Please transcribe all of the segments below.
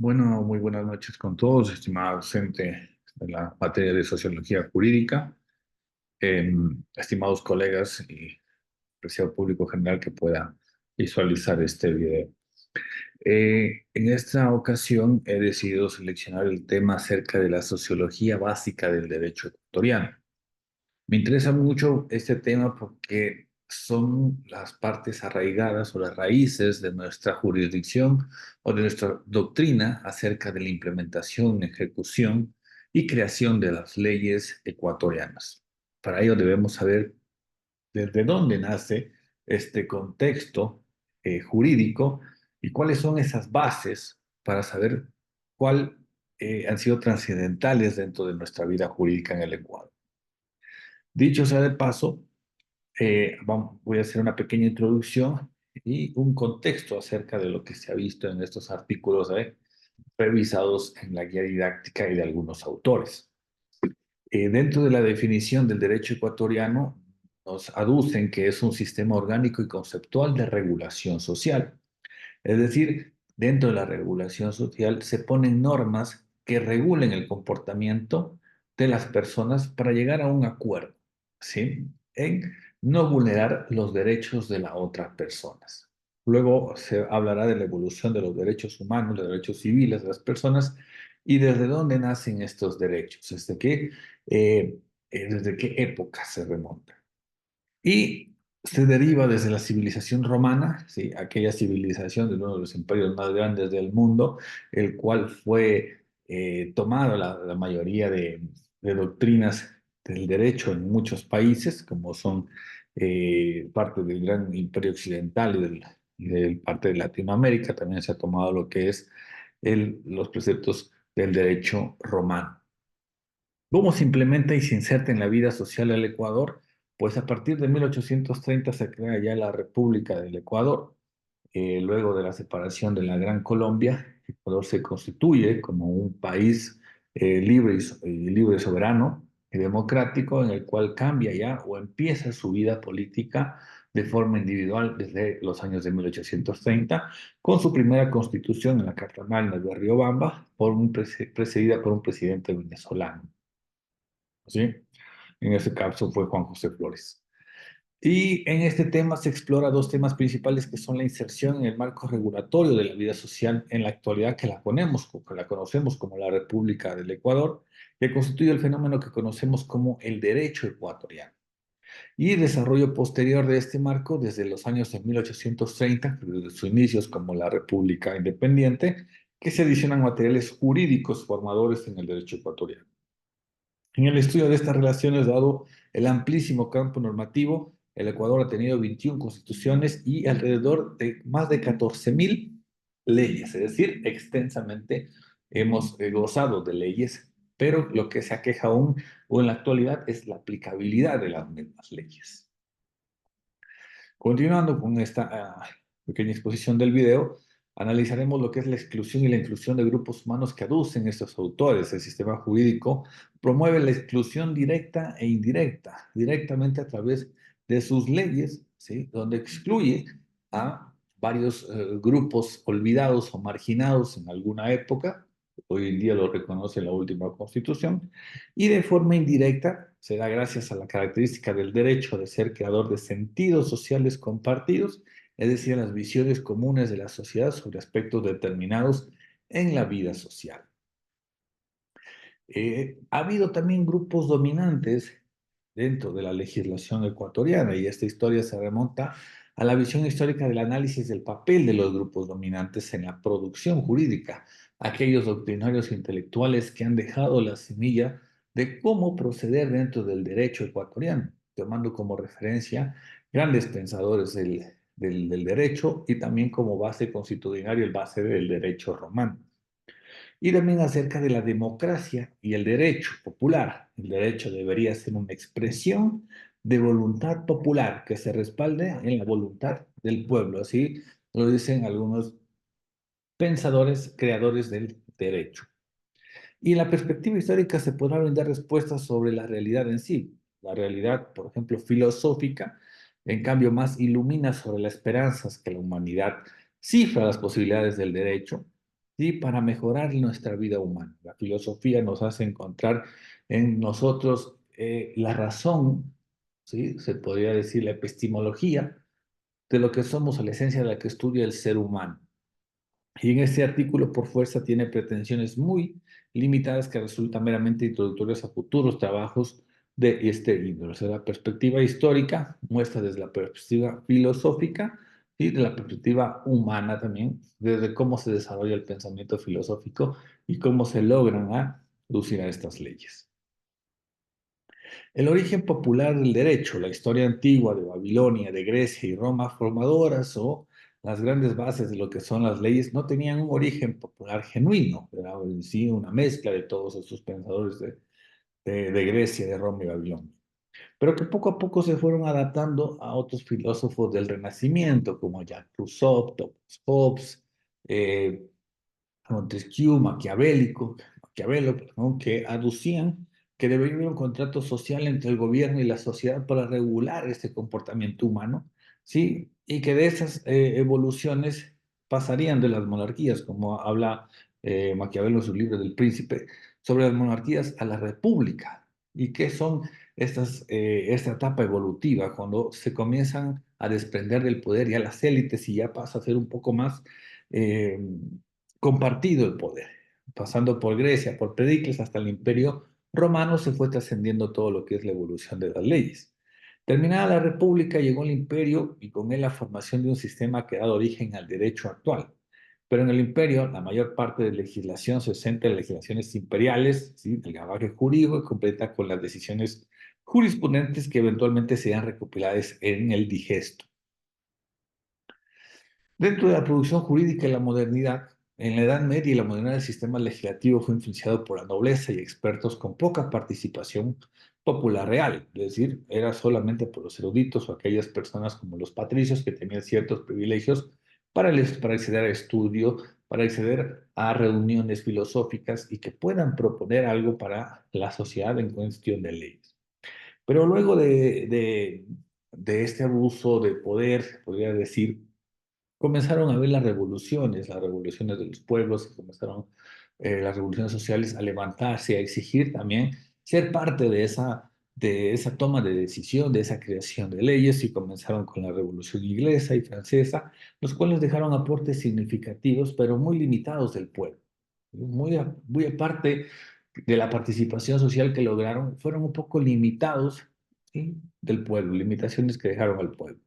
Bueno, muy buenas noches con todos, estimado docente de la materia de Sociología Jurídica, estimados colegas y apreciado público general que pueda visualizar este video. En esta ocasión he decidido seleccionar el tema acerca de la sociología básica del derecho ecuatoriano. Me interesa mucho este tema porque son las partes arraigadas o las raíces de nuestra jurisdicción o de nuestra doctrina acerca de la implementación, ejecución y creación de las leyes ecuatorianas. Para ello debemos saber desde dónde nace este contexto jurídico y cuáles son esas bases para saber cuál han sido trascendentales dentro de nuestra vida jurídica en el Ecuador. Dicho sea de paso, voy a hacer una pequeña introducción y un contexto acerca de lo que se ha visto en estos artículos revisados en la guía didáctica y de algunos autores. Dentro de la definición del derecho ecuatoriano, nos aducen que es un sistema orgánico y conceptual de regulación social. Es decir, dentro de la regulación social se ponen normas que regulen el comportamiento de las personas para llegar a un acuerdo, ¿sí? En no vulnerar los derechos de las otras personas. Luego se hablará de la evolución de los derechos humanos, de los derechos civiles de las personas y desde dónde nacen estos derechos, eh, desde qué época se remonta. Y se deriva desde la civilización romana, ¿sí? Aquella civilización de uno de los imperios más grandes del mundo, el cual fue tomado la mayoría de doctrinas del derecho en muchos países, como son parte del gran imperio occidental y del parte de Latinoamérica, también se ha tomado lo que es los preceptos del derecho romano. ¿Cómo se implementa y se inserta en la vida social el Ecuador? Pues a partir de 1830 se crea ya la República del Ecuador. Luego de la separación de la Gran Colombia, Ecuador se constituye como un país libre, soberano y democrático en el cual cambia ya o empieza su vida política de forma individual desde los años de 1830, con su primera constitución en la Carta Magna de Riobamba, precedida por un presidente venezolano. ¿Sí? En ese caso fue Juan José Flores. Y en este tema se explora dos temas principales que son la inserción en el marco regulatorio de la vida social en la actualidad que la conocemos como la República del Ecuador, que constituye el fenómeno que conocemos como el derecho ecuatoriano. Y desarrollo posterior de este marco desde los años de 1830, desde sus inicios como la República Independiente, que se adicionan materiales jurídicos formadores en el derecho ecuatoriano. En el estudio de estas relaciones, dado el amplísimo campo normativo, el Ecuador ha tenido 21 constituciones y alrededor de más de 14.000 leyes, es decir, extensamente hemos gozado de leyes, pero lo que se aqueja aún o en la actualidad es la aplicabilidad de las mismas leyes. Continuando con esta pequeña exposición del video, analizaremos lo que es la exclusión y la inclusión de grupos humanos que aducen estos autores. El sistema jurídico promueve la exclusión directa e indirecta, directamente a través de sus leyes, ¿sí? Donde excluye a varios grupos olvidados o marginados en alguna época. Hoy en día lo reconoce la última Constitución, y de forma indirecta se da gracias a la característica del derecho de ser creador de sentidos sociales compartidos, es decir, las visiones comunes de la sociedad sobre aspectos determinados en la vida social. Ha habido también grupos dominantes dentro de la legislación ecuatoriana y esta historia se remonta a la visión histórica del análisis del papel de los grupos dominantes en la producción jurídica, aquellos doctrinarios intelectuales que han dejado la semilla de cómo proceder dentro del derecho ecuatoriano, tomando como referencia grandes pensadores del derecho y también como base constitucional el base del derecho romano y también acerca de la democracia y el derecho popular. El derecho debería ser una expresión de voluntad popular que se respalde en la voluntad del pueblo. Así lo dicen algunos pensadores, creadores del derecho. Y en la perspectiva histórica se podrá brindar respuestas sobre la realidad en sí. La realidad, por ejemplo, filosófica, en cambio, más ilumina sobre las esperanzas que la humanidad cifra las posibilidades del derecho, ¿sí? Para mejorar nuestra vida humana. La filosofía nos hace encontrar en nosotros la razón, ¿sí? Se podría decir la epistemología de lo que somos, a la esencia de la que estudia el ser humano. Y en este artículo, por fuerza, tiene pretensiones muy limitadas que resultan meramente introductorias a futuros trabajos de este índole. O sea, la perspectiva histórica muestra desde la perspectiva filosófica y de la perspectiva humana también, desde cómo se desarrolla el pensamiento filosófico y cómo se logran lucir a estas leyes. El origen popular del derecho, la historia antigua de Babilonia, de Grecia y Roma formadoras o las grandes bases de lo que son las leyes no tenían un origen popular genuino, era en sí una mezcla de todos estos pensadores de Grecia, de Roma y Babilonia, pero que poco a poco se fueron adaptando a otros filósofos del Renacimiento, como Jacques Rousseau, Thomas Hobbes, eh, Montesquieu, Maquiavelo, perdón, que aducían que debería haber un contrato social entre el gobierno y la sociedad para regular este comportamiento humano, ¿sí? Y que de esas evoluciones pasarían de las monarquías, como habla Maquiavelo en su libro del Príncipe, sobre las monarquías a la república. ¿Y qué son esta etapa evolutiva, cuando se comienzan a desprender del poder ya las élites y ya pasa a ser un poco más eh, compartido el poder? Pasando por Grecia, por Pericles, hasta el Imperio Romano, se fue trascendiendo todo lo que es la evolución de las leyes. Terminada la República, llegó el Imperio y con él la formación de un sistema que ha dado origen al derecho actual. Pero en el Imperio, la mayor parte de legislación se centra en legislaciones imperiales, ¿sí? El gabaje jurídico y completa con las decisiones jurisprudentes que eventualmente sean recopiladas en el digesto. Dentro de la producción jurídica y la modernidad, en la Edad Media y la modernidad del sistema legislativo fue influenciado por la nobleza y expertos con poca participación popular real, es decir, era solamente por los eruditos o aquellas personas como los patricios que tenían ciertos privilegios para acceder a estudio, para acceder a reuniones filosóficas y que puedan proponer algo para la sociedad en cuestión de leyes. Pero luego de este abuso de poder, podría decir, comenzaron a ver las revoluciones de los pueblos, y comenzaron las revoluciones sociales a levantarse, a exigir también ser parte de esa toma de decisión, de esa creación de leyes, y comenzaron con la revolución inglesa y francesa, los cuales dejaron aportes significativos, pero muy limitados del pueblo. Muy aparte de la participación social que lograron, fueron un poco limitados, ¿sí? Del pueblo, limitaciones que dejaron al pueblo.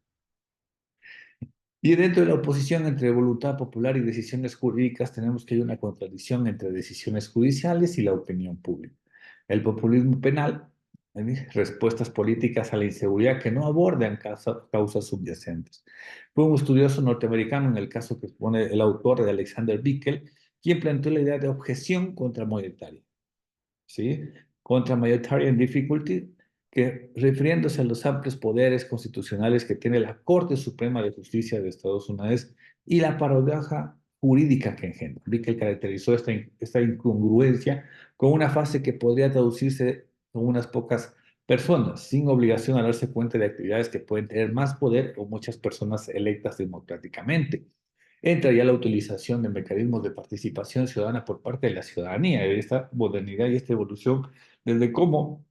Y dentro de la oposición entre voluntad popular y decisiones jurídicas, tenemos que hay una contradicción entre decisiones judiciales y la opinión pública. El populismo penal, respuestas políticas a la inseguridad que no abordan causas subyacentes. Fue un estudioso norteamericano, en el caso que expone el autor de Alexander Bickel, quien planteó la idea de objeción contra monetaria. ¿Sí? Contra Majoritarian Difficulty, que refiriéndose a los amplios poderes constitucionales que tiene la Corte Suprema de Justicia de Estados Unidos y la paradoja jurídica que engendra. Bickel caracterizó esta incongruencia con una fase que podría traducirse con unas pocas personas, sin obligación a darse cuenta de actividades que pueden tener más poder o muchas personas electas democráticamente. Entra ya la utilización de mecanismos de participación ciudadana por parte de la ciudadanía, de esta modernidad y esta evolución, desde cómo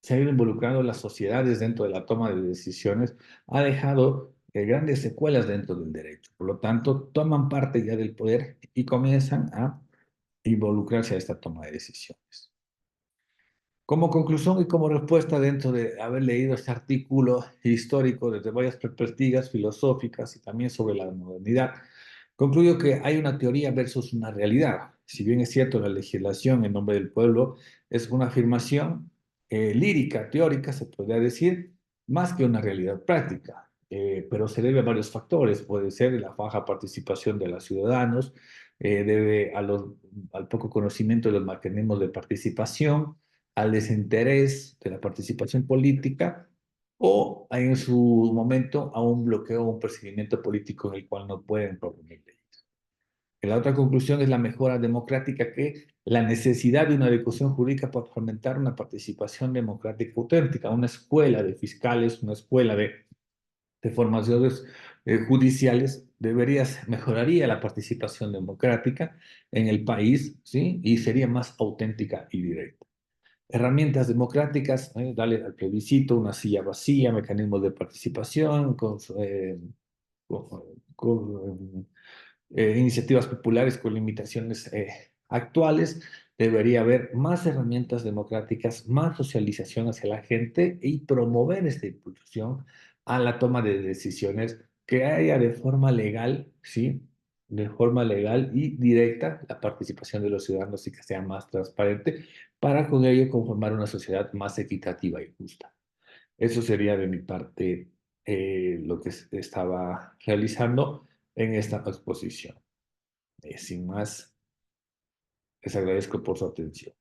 se han ido involucrando las sociedades dentro de la toma de decisiones, ha dejado grandes secuelas dentro del derecho. Por lo tanto, toman parte ya del poder y comienzan a involucrarse a esta toma de decisiones. Como conclusión y como respuesta dentro de haber leído este artículo histórico desde varias perspectivas filosóficas y también sobre la modernidad, concluyo que hay una teoría versus una realidad. Si bien es cierto, la legislación en nombre del pueblo es una afirmación lírica, teórica, se podría decir, más que una realidad práctica, pero se debe a varios factores. Puede ser la baja participación de los ciudadanos, debe al poco conocimiento de los mecanismos de participación, al desinterés de la participación política o en su momento a un bloqueo o un procedimiento político en el cual no pueden proponer leyes. La otra conclusión es la mejora democrática, que la necesidad de una discusión jurídica para fomentar una participación democrática auténtica, una escuela de fiscales, una escuela de formaciones judiciales, mejoraría la participación democrática en el país, ¿sí? Y sería más auténtica y directa. Herramientas democráticas, darle al plebiscito una silla vacía, mecanismos de participación, con- iniciativas populares con limitaciones actuales. Debería haber más herramientas democráticas, más socialización hacia la gente y promover esta impulsión a la toma de decisiones que haya de forma legal, ¿sí? De forma legal y directa la participación de los ciudadanos y que sea más transparente para con ello conformar una sociedad más equitativa y justa. Eso sería de mi parte lo que estaba realizando en esta exposición. Sin más, les agradezco por su atención.